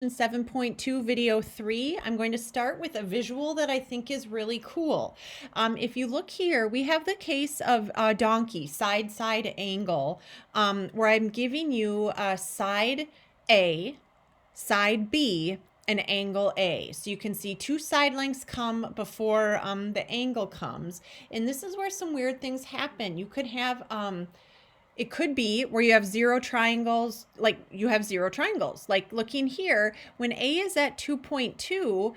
7.2 video 3. I'm going to start with a visual that I think is really cool. If you look here, we have the case of a donkey side angle, where I'm giving you a side A, side B, and angle A. So you can see two side lengths come before the angle comes. And this is where some weird things happen. You could have it could be where you have zero triangles, like you have zero triangles. Like looking here, when A is at 2.2,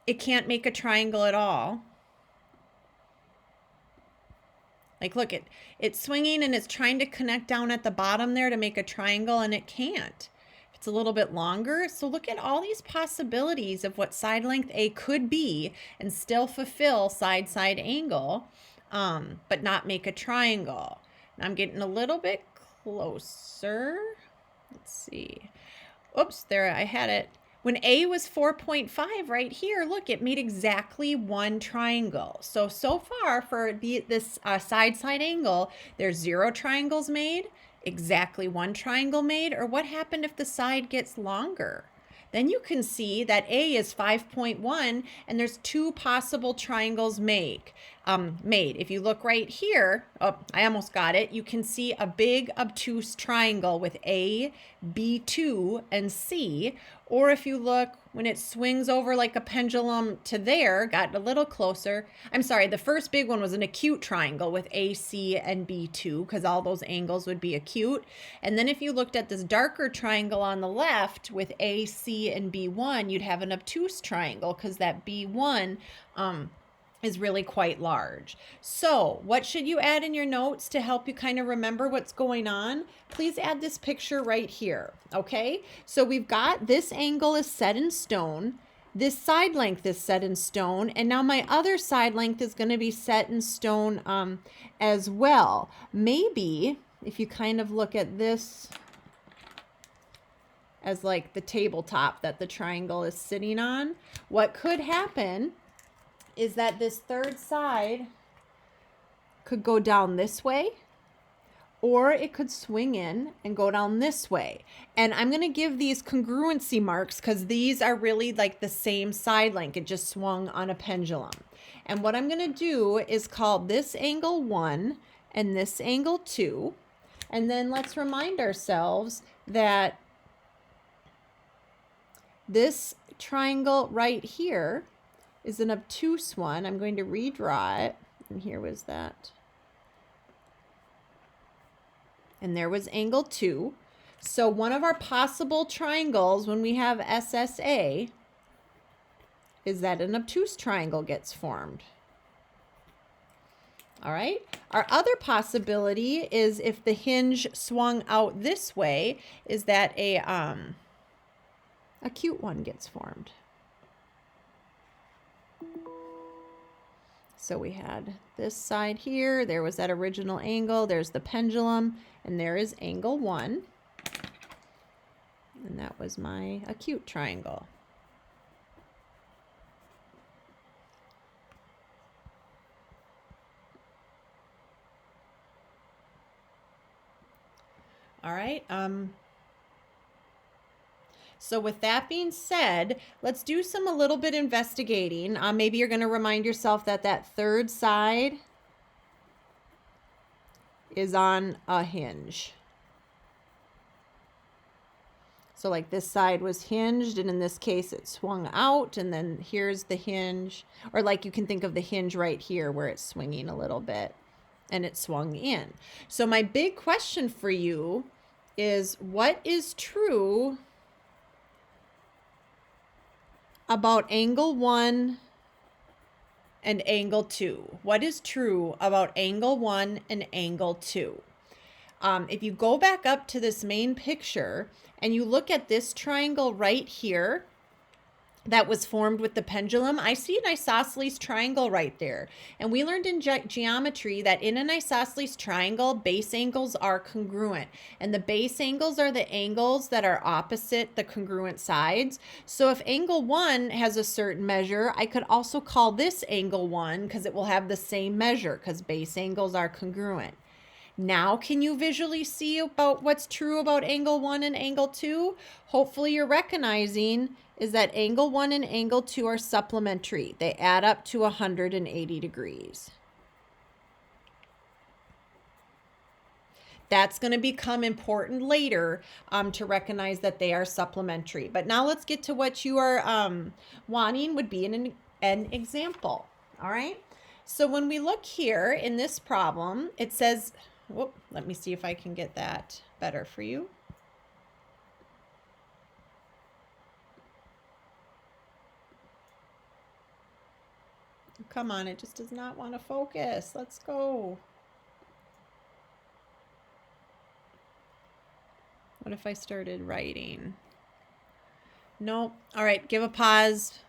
it can't make a triangle at all. Like look, it's swinging and it's trying to connect down at the bottom there to make a triangle, and it can't. It's a little bit longer. So look at all these possibilities of what side length A could be and still fulfill side angle, but not make a triangle. I'm getting a little bit closer. Let's see. Oops, there I had it. When A was 4.5 right here, look, it made exactly one triangle. So far for this side angle, there's zero triangles made, exactly one triangle made, or what happened if the side gets longer? Then you can see that A is 5.1 and there's two possible triangles made. If you look right here, oh, I almost got it. You can see a big obtuse triangle with A, B2, and C. Or if you look when it swings over like a pendulum to there, got a little closer. I'm sorry, the first big one was an acute triangle with AC and B2 because all those angles would be acute. And then if you looked at this darker triangle on the left with AC and B1, you'd have an obtuse triangle because that B1 is really quite large. So what should you add in your notes to help you kind of remember what's going on? Please add this picture right here, okay? So we've got this angle is set in stone, this side length is set in stone, and now my other side length is going to be set in stone as well. Maybe if you kind of look at this as like the tabletop that the triangle is sitting on, what could happen is that this third side could go down this way, or it could swing in and go down this way. And I'm going to give these congruency marks because these are really like the same side length. It just swung on a pendulum. And what I'm going to do is call this angle 1 and this angle 2. And then let's remind ourselves that this triangle right here is an obtuse one. I'm going to redraw it. And here was that. And there was angle 2. So one of our possible triangles when we have SSA is that an obtuse triangle gets formed. All right. Our other possibility is if the hinge swung out this way, is that a acute one gets formed. So we had this side here, there was that original angle, there's the pendulum, and there is angle 1. And that was my acute triangle. All right. So with that being said, let's do a little bit investigating. Maybe you're going to remind yourself that that third side is on a hinge. So like this side was hinged, and in this case it swung out, and then here's the hinge. Or like you can think of the hinge right here where it's swinging a little bit and it swung in. So my big question for you is, what is true about angle 1 and angle 2? What is true about angle 1 and angle 2? If you go back up to this main picture and you look at this triangle right here that was formed with the pendulum, I see an isosceles triangle right there. And we learned in geometry that in an isosceles triangle, base angles are congruent. And the base angles are the angles that are opposite the congruent sides. So if angle 1 has a certain measure, I could also call this angle 1 because it will have the same measure because base angles are congruent. Now, can you visually see about what's true about angle 1 and angle 2? Hopefully you're recognizing is that angle 1 and angle 2 are supplementary. They add up to 180 degrees. That's going to become important later to recognize that they are supplementary. But now let's get to what you are wanting would be an example. All right. So when we look here in this problem, it says, whoop, let me see if I can get that better for you. Come on, it just does not want to focus. Let's go. What if I started writing? Nope. All right, give a pause.